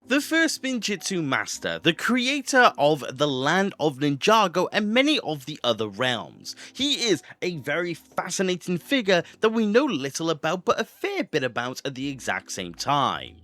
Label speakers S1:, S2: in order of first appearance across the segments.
S1: The first Spinjitzu master, the creator of the land of Ninjago and many of the other realms. He is a very fascinating figure that we know little about but a fair bit about at the exact same time.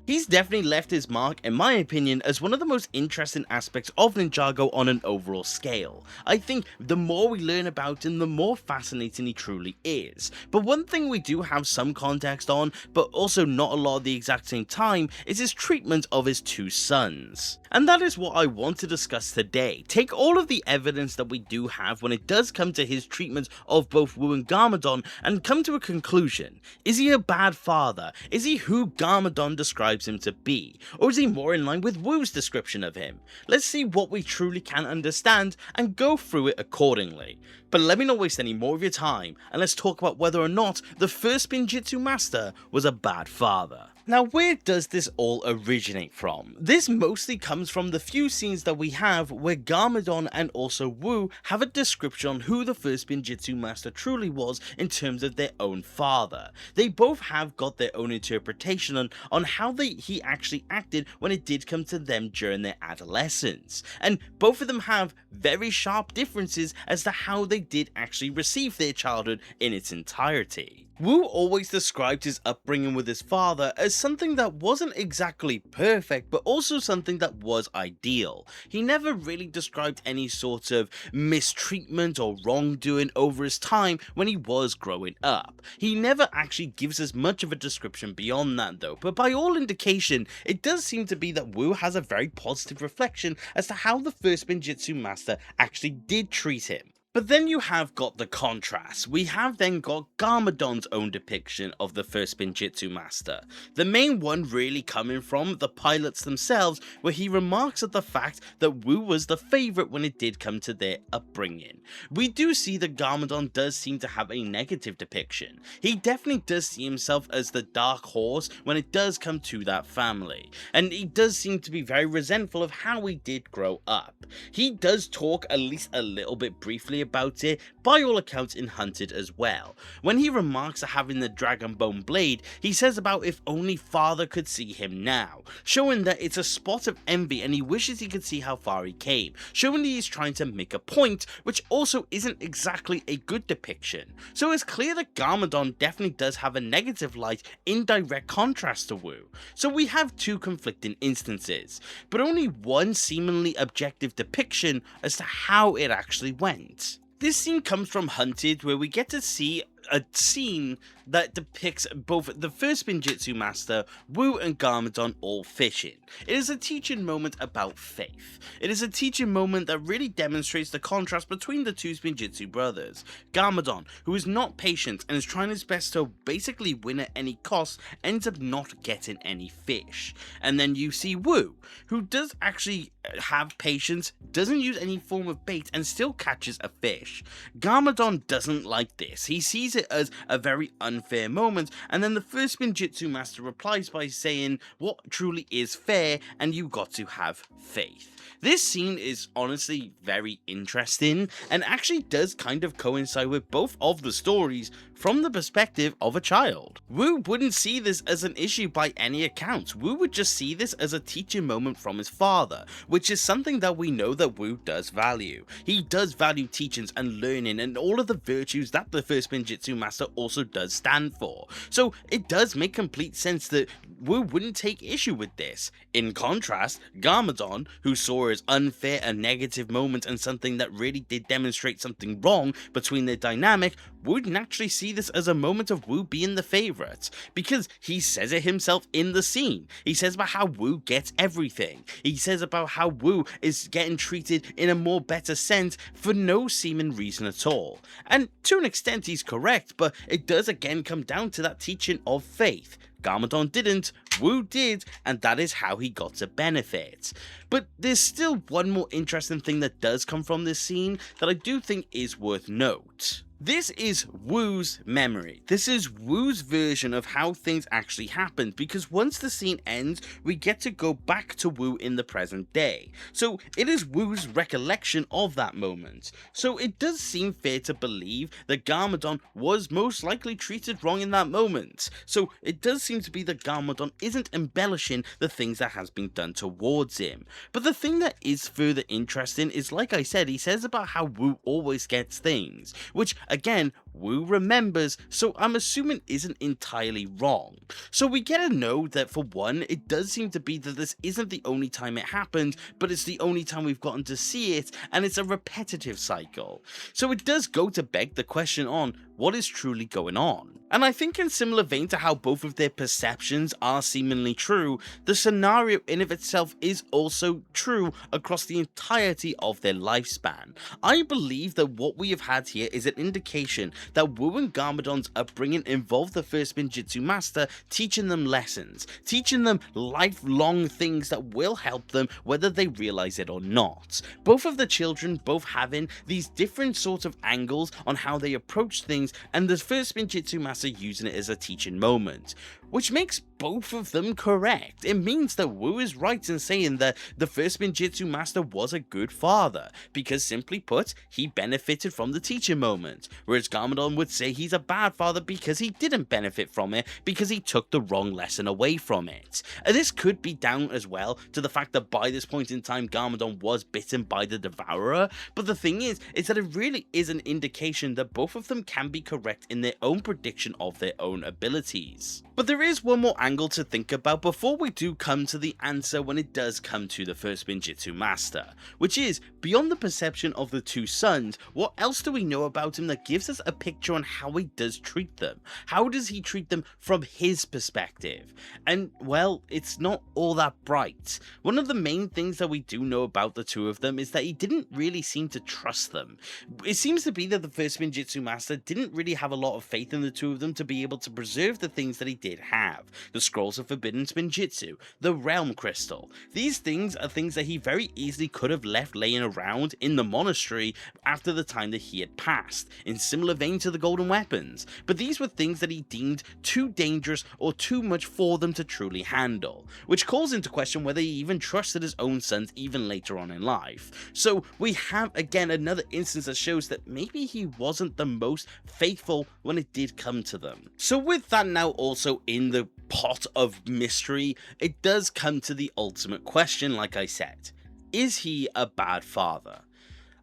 S1: He's definitely left his mark, in my opinion, as one of the most interesting aspects of Ninjago on an overall scale. I think the more we learn about him, the more fascinating he truly is. But one thing we do have some context on, but also not a lot at the exact same time, is his treatment of his two sons. And that is what I want to discuss today. Take all of the evidence that we do have when it does come to his treatment of both Wu and Garmadon and come to a conclusion. Is he a bad father? Is he who Garmadon describes him to be? Or is he more in line with Wu's description of him? Let's see what we truly can understand and go through it accordingly. But let me not waste any more of your time, and let's talk about whether or not the first Spinjitzu master was a bad father. Now, where does this all originate from? This mostly comes from the few scenes that we have where Garmadon and also Wu have a description on who the first Spinjitzu master truly was in terms of their own father. They both have got their own interpretation on how he actually acted when it did come to them during their adolescence. And both of them have very sharp differences as to how they did actually receive their childhood in its entirety. Wu always described his upbringing with his father as something that wasn't exactly perfect, but also something that was ideal. He never really described any sort of mistreatment or wrongdoing over his time when he was growing up. He never actually gives us much of a description beyond that though, but by all indication, it does seem to be that Wu has a very positive reflection as to how the first Spinjitzu master actually did treat him. But then you have got the contrast. We have then got Garmadon's own depiction of the first Spinjitzu master. The main one really coming from the pilots themselves, where he remarks at the fact that Wu was the favourite when it did come to their upbringing. We do see that Garmadon does seem to have a negative depiction. He definitely does see himself as the dark horse when it does come to that family. And he does seem to be very resentful of how he did grow up. He does talk at least a little bit briefly about it, by all accounts in Hunted as well. When he remarks at having the Dragon Bone blade, he says about if only father could see him now, showing that it's a spot of envy and he wishes he could see how far he came, showing that he's trying to make a point, which also isn't exactly a good depiction. So it's clear that Garmadon definitely does have a negative light in direct contrast to Wu. So we have two conflicting instances, but only one seemingly objective depiction as to how it actually went. This scene comes from Hunted, where we get to see a scene that depicts both the first Spinjitzu master, Wu and Garmadon all fishing. It is a teaching moment about faith. It is a teaching moment that really demonstrates the contrast between the two Spinjitzu brothers. Garmadon, who is not patient and is trying his best to basically win at any cost, ends up not getting any fish. And then you see Wu, who does actually have patience, doesn't use any form of bait and still catches a fish. Garmadon doesn't like this. He sees it as a very unfair moment, and then the first Spinjitzu master replies by saying what truly is fair and you got to have faith. This scene is honestly very interesting and actually does kind of coincide with both of the stories from the perspective of a child. Wu wouldn't see this as an issue by any account. Wu would just see this as a teaching moment from his father, which is something that we know that Wu does value. He does value teachings and learning and all of the virtues that the first Spinjitzu master also does stand for. So it does make complete sense that Wu wouldn't take issue with this. In contrast, Garmadon, who saw as unfair a negative moment and something that really did demonstrate something wrong between their dynamic, would naturally see this as a moment of Wu being the favourite, because he says it himself in the scene. He says about how Wu gets everything. He says about how Wu is getting treated in a more better sense for no seeming reason at all. And to an extent he's correct, but it does again come down to that teaching of faith. Garmadon didn't, Wu did, and that is how he got to benefit. But there's still one more interesting thing that does come from this scene that I do think is worth note. This is Wu's memory. This is Wu's version of how things actually happened, because once the scene ends, we get to go back to Wu in the present day. So it is Wu's recollection of that moment. So it does seem fair to believe that Garmadon was most likely treated wrong in that moment. So it does seem to be that Garmadon isn't embellishing the things that has been done towards him. But the thing that is further interesting is, like I said, he says about how Wu always gets things, which again, Wu remembers, so I'm assuming isn't entirely wrong. So we get to know that for one, it does seem to be that this isn't the only time it happened, but it's the only time we've gotten to see it, and it's a repetitive cycle. So it does go to beg the question on what is truly going on. And I think in similar vein to how both of their perceptions are seemingly true, the scenario in of itself is also true across the entirety of their lifespan. I believe that what we have had here is an indication that Wu and Garmadon's upbringing involved the first Spinjitzu master teaching them lessons, teaching them lifelong things that will help them whether they realize it or not. Both of the children both having these different sorts of angles on how they approach things, and the first Spinjitzu master using it as a teaching moment, which makes both of them correct. It means that Wu is right in saying that the first Spinjitzu master was a good father, because simply put, he benefited from the teaching moment, whereas Garmadon would say he's a bad father because he didn't benefit from it, because he took the wrong lesson away from it. And this could be down as well to the fact that by this point in time Garmadon was bitten by the Devourer, but the thing is that it really is an indication that both of them can be correct in their own prediction of their own abilities. But there is one more angle to think about before we do come to the answer when it does come to the first Spinjitzu master, which is, beyond the perception of the two sons, what else do we know about him that gives us a picture on how he does treat them? How does he treat them from his perspective? And well, it's not all that bright. One of the main things that we do know about the two of them is that he didn't really seem to trust them. It seems to be that the first Spinjitzu master didn't really have a lot of faith in the two of them to be able to preserve the things that he did have. The Scrolls of Forbidden Spinjitzu, the Realm Crystal. These things are things that he very easily could have left laying around in the monastery after the time that he had passed, in similar vein to the Golden Weapons, but these were things that he deemed too dangerous or too much for them to truly handle, which calls into question whether he even trusted his own sons even later on in life. So we have again another instance that shows that maybe he wasn't the most faithful when it did come to them. So with that now also in the pot of mystery, it does come to the ultimate question, like I said. Is he a bad father?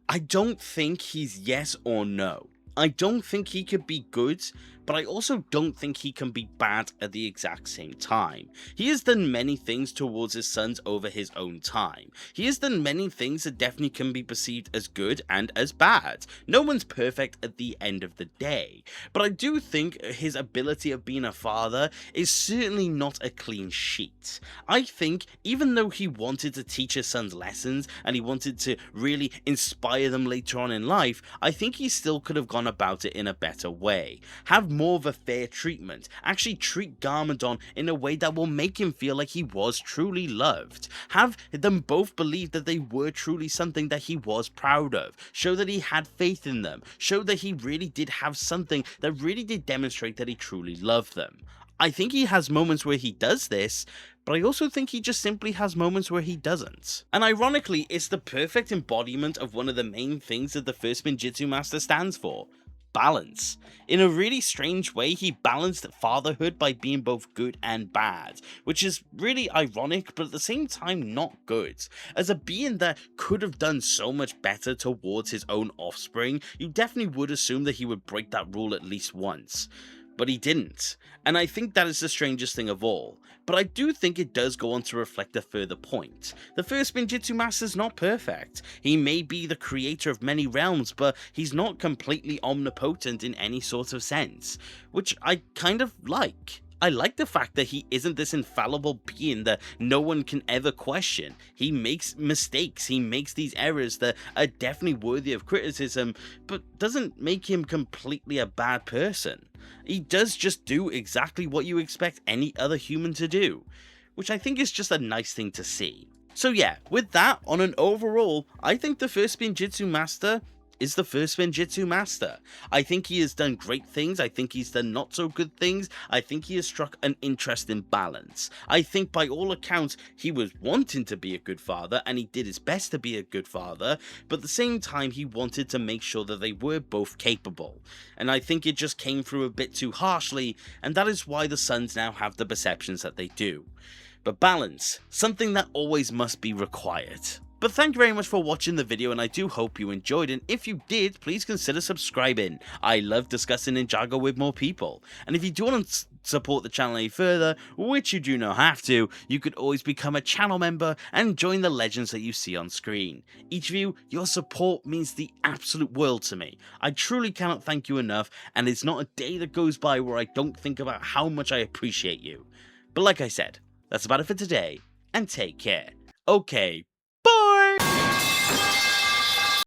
S1: I don't think he's yes or no. I don't think he could be good, but I also don't think he can be bad at the exact same time. He has done many things towards his sons over his own time. He has done many things that definitely can be perceived as good and as bad. No one's perfect at the end of the day, but I do think his ability of being a father is certainly not a clean sheet. I think even though he wanted to teach his sons lessons and he wanted to really inspire them later on in life, I think he still could have gone about it in a better way. Have more of a fair treatment, actually treat Garmadon in a way that will make him feel like he was truly loved, have them both believe that they were truly something that he was proud of, show that he had faith in them, show that he really did have something that really did demonstrate that he truly loved them. I think he has moments where he does this, but I also think he just simply has moments where he doesn't. And ironically, it's the perfect embodiment of one of the main things that the first Spinjitzu master stands for: balance. In a really strange way, he balanced fatherhood by being both good and bad, which is really ironic, but at the same time not good. As a being that could have done so much better towards his own offspring, you definitely would assume that he would break that rule at least once. But he didn't, and I think that is the strangest thing of all. But I do think it does go on to reflect a further point. The first Spinjitzu master is not perfect. He may be the creator of many realms, but he's not completely omnipotent in any sort of sense, which I kind of like. I like the fact that he isn't this infallible being that no one can ever question. He makes mistakes, he makes these errors that are definitely worthy of criticism, but doesn't make him completely a bad person. He does just do exactly what you expect any other human to do, which I think is just a nice thing to see. So yeah, with that, on an overall, I think the first Spinjitzu master is the first Spinjitzu master. I think he has done great things, I think he's done not so good things, I think he has struck an interesting balance. I think by all accounts he was wanting to be a good father and he did his best to be a good father, but at the same time he wanted to make sure that they were both capable. And I think it just came through a bit too harshly, and that is why the sons now have the perceptions that they do. But balance, something that always must be required. But thank you very much for watching the video, and I do hope you enjoyed, and if you did, please consider subscribing. I love discussing Ninjago with more people, and if you do want to support the channel any further, which you do not have to, you could always become a channel member and join the legends that you see on screen. Each of you, your support means the absolute world to me. I truly cannot thank you enough, and it's not a day that goes by where I don't think about how much I appreciate you. But like I said, that's about it for today, and take care. Okay,